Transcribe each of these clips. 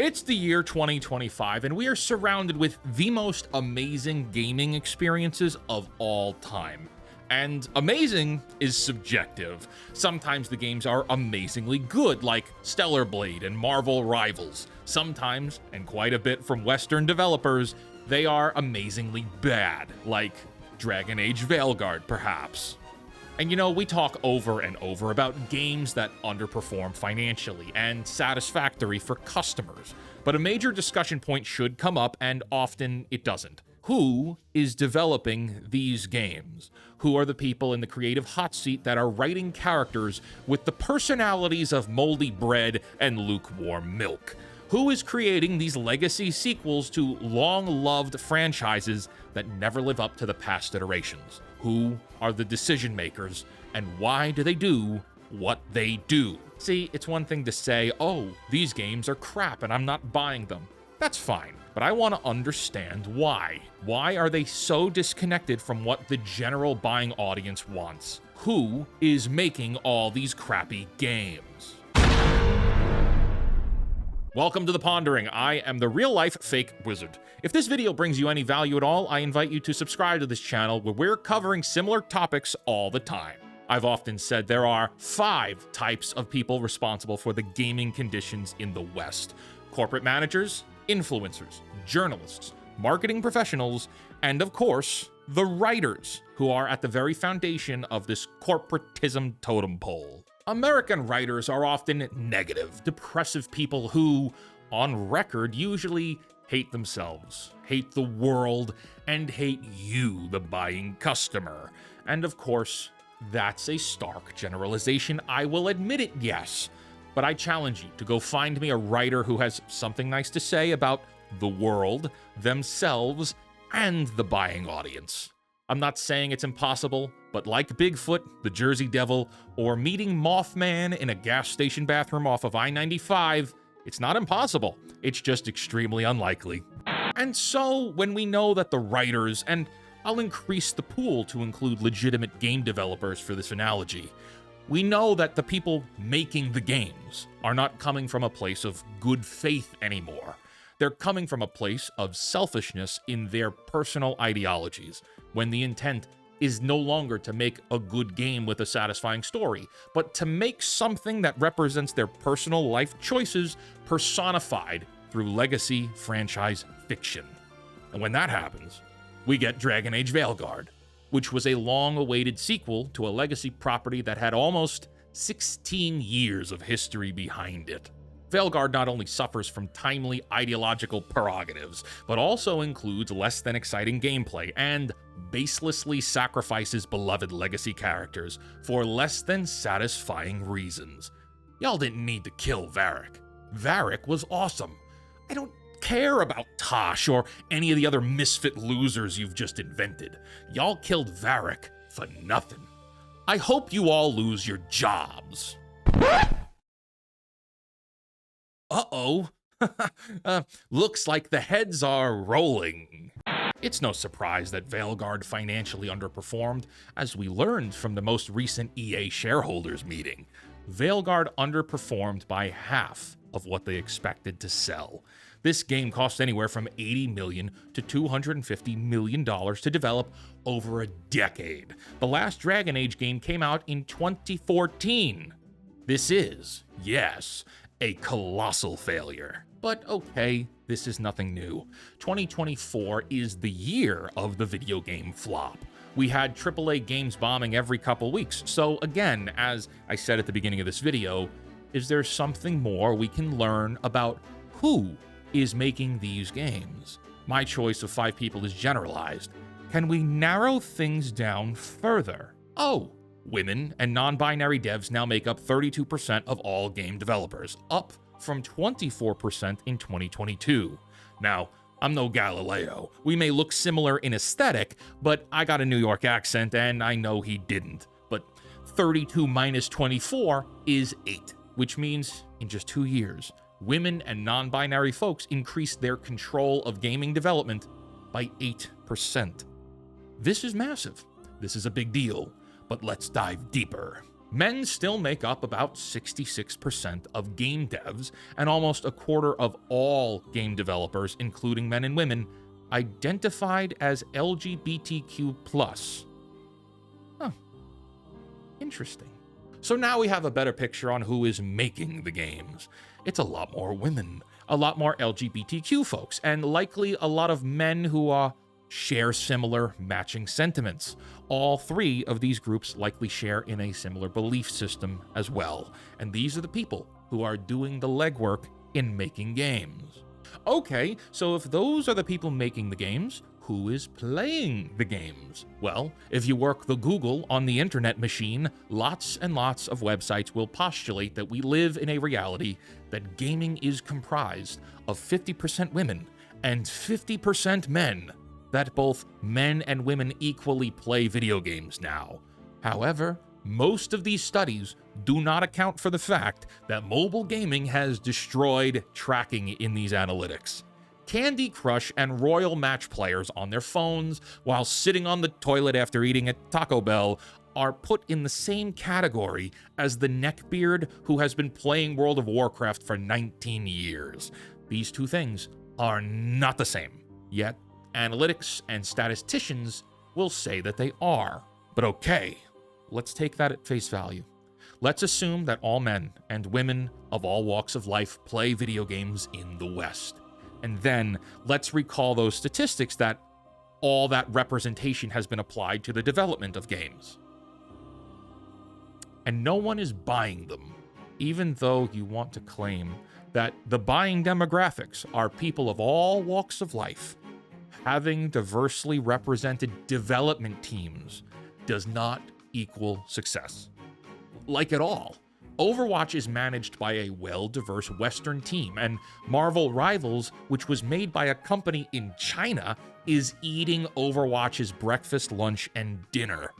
It's the year 2025, and we are surrounded with the most amazing gaming experiences of all time. And amazing is subjective. Sometimes the games are amazingly good, like Stellar Blade and Marvel Rivals. Sometimes, and quite a bit from Western developers, they are amazingly bad, like Dragon Age Veilguard, perhaps. And you know, we talk over and over about games that underperform financially and satisfactory for customers, but a major discussion point should come up, and often it doesn't. Who is developing these games? Who are the people in the creative hot seat that are writing characters with the personalities of moldy bread and lukewarm milk? Who is creating these legacy sequels to long-loved franchises that never live up to the past iterations? Who are the decision makers, and why do they do what they do? See, it's one thing to say, oh, these games are crap and I'm not buying them. That's fine, but I want to understand why. Why are they so disconnected from what the general buying audience wants? Who is making all these crappy games? Welcome to The Pondering. I am the real-life fake wizard. If this video brings you any value at all, I invite you to subscribe to this channel where we're covering similar topics all the time. I've often said there are 5 types of people responsible for the gaming conditions in the West: corporate managers, influencers, journalists, marketing professionals, and of course, the writers, who are at the very foundation of this corporatism totem pole. American writers are often negative, depressive people who, on record, usually hate themselves, hate the world, and hate you, the buying customer. And of course, that's a stark generalization. I will admit it, yes. But I challenge you to go find me a writer who has something nice to say about the world, themselves, and the buying audience. I'm not saying it's impossible, but like Bigfoot, the Jersey Devil, or meeting Mothman in a gas station bathroom off of I-95, it's not impossible. It's just extremely unlikely. And so, when we know that the writers, and I'll increase the pool to include legitimate game developers for this analogy, we know that the people making the games are not coming from a place of good faith anymore. They're coming from a place of selfishness in their personal ideologies, when the intent is no longer to make a good game with a satisfying story, but to make something that represents their personal life choices personified through legacy franchise fiction. And when that happens, we get Dragon Age Veilguard, which was a long-awaited sequel to a legacy property that had almost 16 years of history behind it. Veilguard not only suffers from timely ideological prerogatives, but also includes less than exciting gameplay and baselessly sacrifices beloved legacy characters for less than satisfying reasons. Y'all didn't need to kill Varric. Varric was awesome. I don't care about Tosh or any of the other misfit losers you've just invented. Y'all killed Varric for nothing. I hope you all lose your jobs. Uh-oh. Looks like the heads are rolling. It's no surprise that Veilguard financially underperformed, as we learned from the most recent EA shareholders meeting. Veilguard underperformed by half of what they expected to sell. This game cost anywhere from $80 million to $250 million to develop over a decade. The last Dragon Age game came out in 2014. This is, yes, a colossal failure. But okay, this is nothing new. 2024 is the year of the video game flop. We had AAA games bombing every couple weeks, so again, as I said at the beginning of this video, is there something more we can learn about who is making these games? My choice of 5 people is generalized. Can we narrow things down further? Oh, women and non-binary devs now make up 32% of all game developers, up from 24% in 2022. Now, I'm no Galileo. We may look similar in aesthetic, but I got a New York accent and I know he didn't. But 32 minus 24 is 8, which means in just 2 years, women and non-binary folks increased their control of gaming development by 8%. This is massive. This is a big deal. But let's dive deeper. Men still make up about 66% of game devs, and almost a quarter of all game developers, including men and women, identified as LGBTQ+. Huh. Interesting. So now we have a better picture on who is making the games. It's a lot more women, a lot more LGBTQ folks, and likely a lot of men who share similar matching sentiments. All three of these groups likely share in a similar belief system as well, and these are the people who are doing the legwork in making games. Okay, so if those are the people making the games, who is playing the games? Well, if you work the Google on the internet machine, lots and lots of websites will postulate that we live in a reality that gaming is comprised of 50% women and 50% men, that both men and women equally play video games now. However, most of these studies do not account for the fact that mobile gaming has destroyed tracking in these analytics. Candy Crush and Royal Match players on their phones while sitting on the toilet after eating at Taco Bell are put in the same category as the neckbeard who has been playing World of Warcraft for 19 years. These two things are not the same, yet analytics and statisticians will say that they are. But okay, let's take that at face value. Let's assume that all men and women of all walks of life play video games in the West. And then let's recall those statistics that all that representation has been applied to the development of games. And no one is buying them, even though you want to claim that the buying demographics are people of all walks of life. Having diversely represented development teams does not equal success. Like at all. Overwatch is managed by a well-diverse Western team, and Marvel Rivals, which was made by a company in China, is eating Overwatch's breakfast, lunch, and dinner.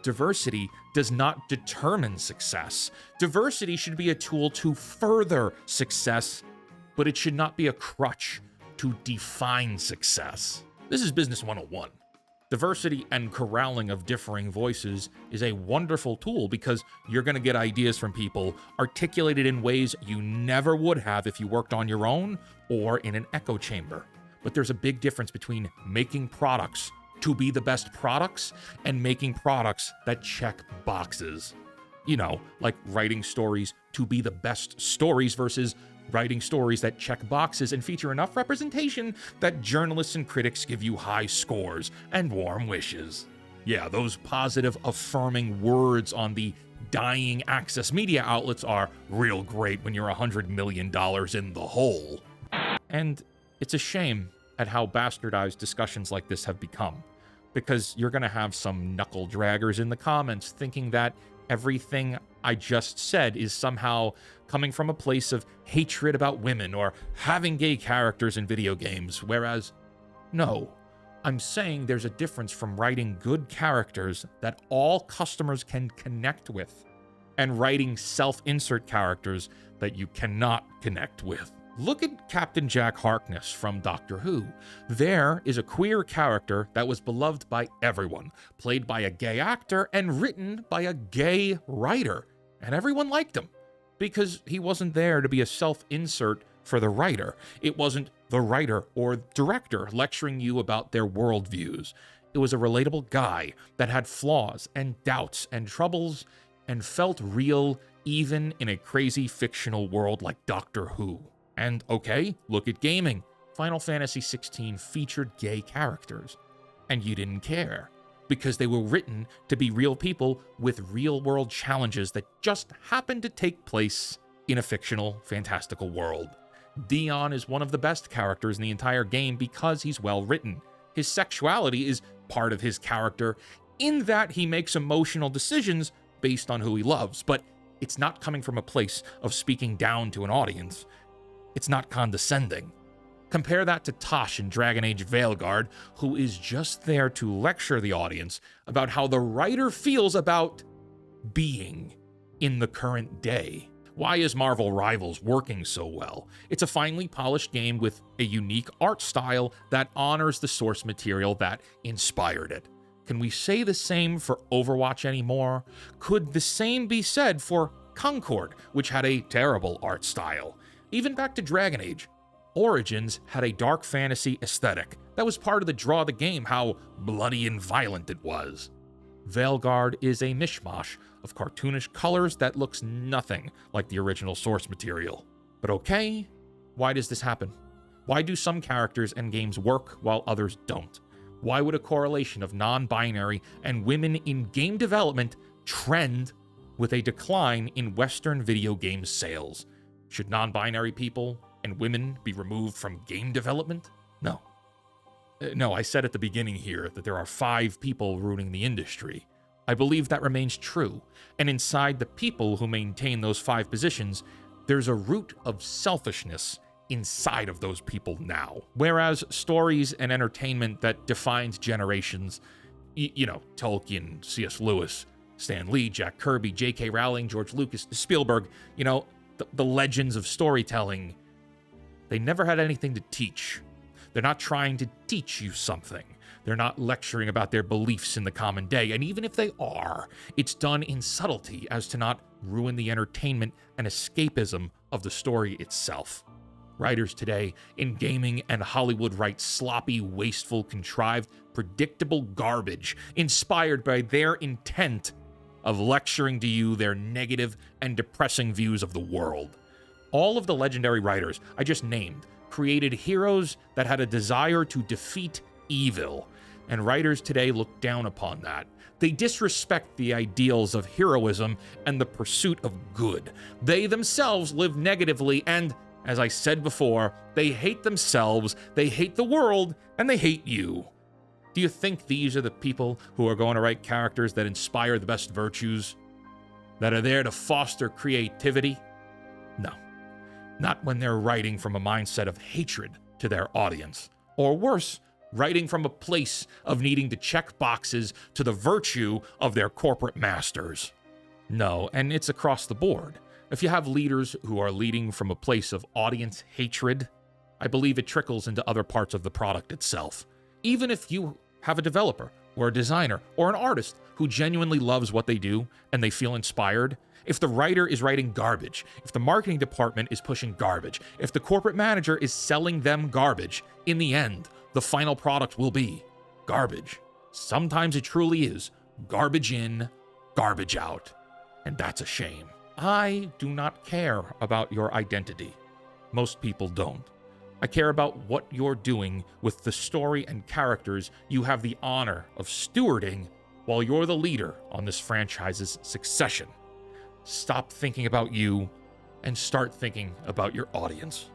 Diversity does not determine success. Diversity should be a tool to further success, but it should not be a crutch to define success. This is Business 101. Diversity and corralling of differing voices is a wonderful tool because you're going to get ideas from people articulated in ways you never would have if you worked on your own or in an echo chamber. But there's a big difference between making products to be the best products and making products that check boxes. You know, like writing stories to be the best stories versus writing stories that check boxes and feature enough representation that journalists and critics give you high scores and warm wishes. Yeah, those positive, affirming words on the dying access media outlets are real great when you're $100 million in the hole. And it's a shame at how bastardized discussions like this have become, because you're gonna have some knuckle draggers in the comments thinking that everything I just said is somehow coming from a place of hatred about women or having gay characters in video games, whereas, no, I'm saying there's a difference from writing good characters that all customers can connect with and writing self-insert characters that you cannot connect with. Look at Captain Jack Harkness from Doctor Who. There is a queer character that was beloved by everyone, played by a gay actor and written by a gay writer, and everyone liked him because he wasn't there to be a self-insert for the writer. It wasn't the writer or director lecturing you about their worldviews. It was a relatable guy that had flaws and doubts and troubles and felt real even in a crazy fictional world like Doctor Who. And okay, look at gaming. Final Fantasy XVI featured gay characters, and you didn't care because they were written to be real people with real-world challenges that just happened to take place in a fictional, fantastical world. Dion is one of the best characters in the entire game because he's well-written. His sexuality is part of his character in that he makes emotional decisions based on who he loves, but it's not coming from a place of speaking down to an audience. It's not condescending. Compare that to Tosh in Dragon Age Veilguard, who is just there to lecture the audience about how the writer feels about being in the current day. Why is Marvel Rivals working so well? It's a finely polished game with a unique art style that honors the source material that inspired it. Can we say the same for Overwatch anymore? Could the same be said for Concord, which had a terrible art style? Even back to Dragon Age, Origins had a dark fantasy aesthetic. That was part of the draw of the game, how bloody and violent it was. Veilguard is a mishmash of cartoonish colors that looks nothing like the original source material. But okay, why does this happen? Why do some characters and games work while others don't? Why would a correlation of non-binary and women in game development trend with a decline in Western video game sales? Should non-binary people and women be removed from game development? No. No, I said at the beginning here that there are 5 people ruining the industry. I believe that remains true, and inside the people who maintain those 5 positions, there's a root of selfishness inside of those people now. Whereas stories and entertainment that defines generations, Tolkien, C.S. Lewis, Stan Lee, Jack Kirby, J.K. Rowling, George Lucas, Spielberg, the legends of storytelling, they never had anything to teach. They're not trying to teach you something. They're not lecturing about their beliefs in the common day, and even if they are, it's done in subtlety as to not ruin the entertainment and escapism of the story itself. Writers today in gaming and Hollywood write sloppy, wasteful, contrived, predictable garbage inspired by their intent of lecturing to you their negative and depressing views of the world. All of the legendary writers I just named created heroes that had a desire to defeat evil, and writers today look down upon that. They disrespect the ideals of heroism and the pursuit of good. They themselves live negatively and, as I said before, they hate themselves, they hate the world, and they hate you. Do you think these are the people who are going to write characters that inspire the best virtues? That are there to foster creativity? No. Not when they're writing from a mindset of hatred to their audience. Or worse, writing from a place of needing to check boxes to the virtue of their corporate masters. No, and it's across the board. If you have leaders who are leading from a place of audience hatred, I believe it trickles into other parts of the product itself. Even if you have a developer or a designer or an artist who genuinely loves what they do and they feel inspired, if the writer is writing garbage, if the marketing department is pushing garbage, if the corporate manager is selling them garbage, in the end, the final product will be garbage. Sometimes it truly is garbage in, garbage out, and that's a shame. I do not care about your identity. Most people don't. I care about what you're doing with the story and characters you have the honor of stewarding while you're the leader on this franchise's succession. Stop thinking about you and start thinking about your audience.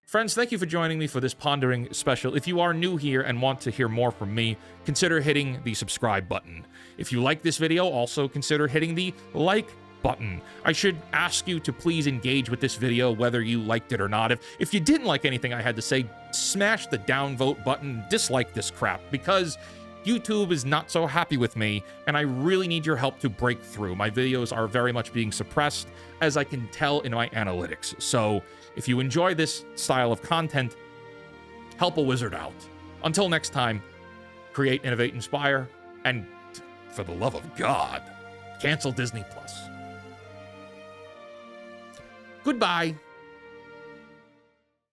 Friends, thank you for joining me for this Pondering special. If you are new here and want to hear more from me, consider hitting the subscribe button. If you like this video, also consider hitting the like button. I should ask you to please engage with this video, whether you liked it or not. If you didn't like anything I had to say, smash the downvote button, dislike this crap, because YouTube is not so happy with me, and I really need your help to break through. My videos are very much being suppressed, as I can tell in my analytics. So if you enjoy this style of content, help a wizard out. Until next time, create, innovate, inspire, and for the love of God, cancel Disney+. Goodbye.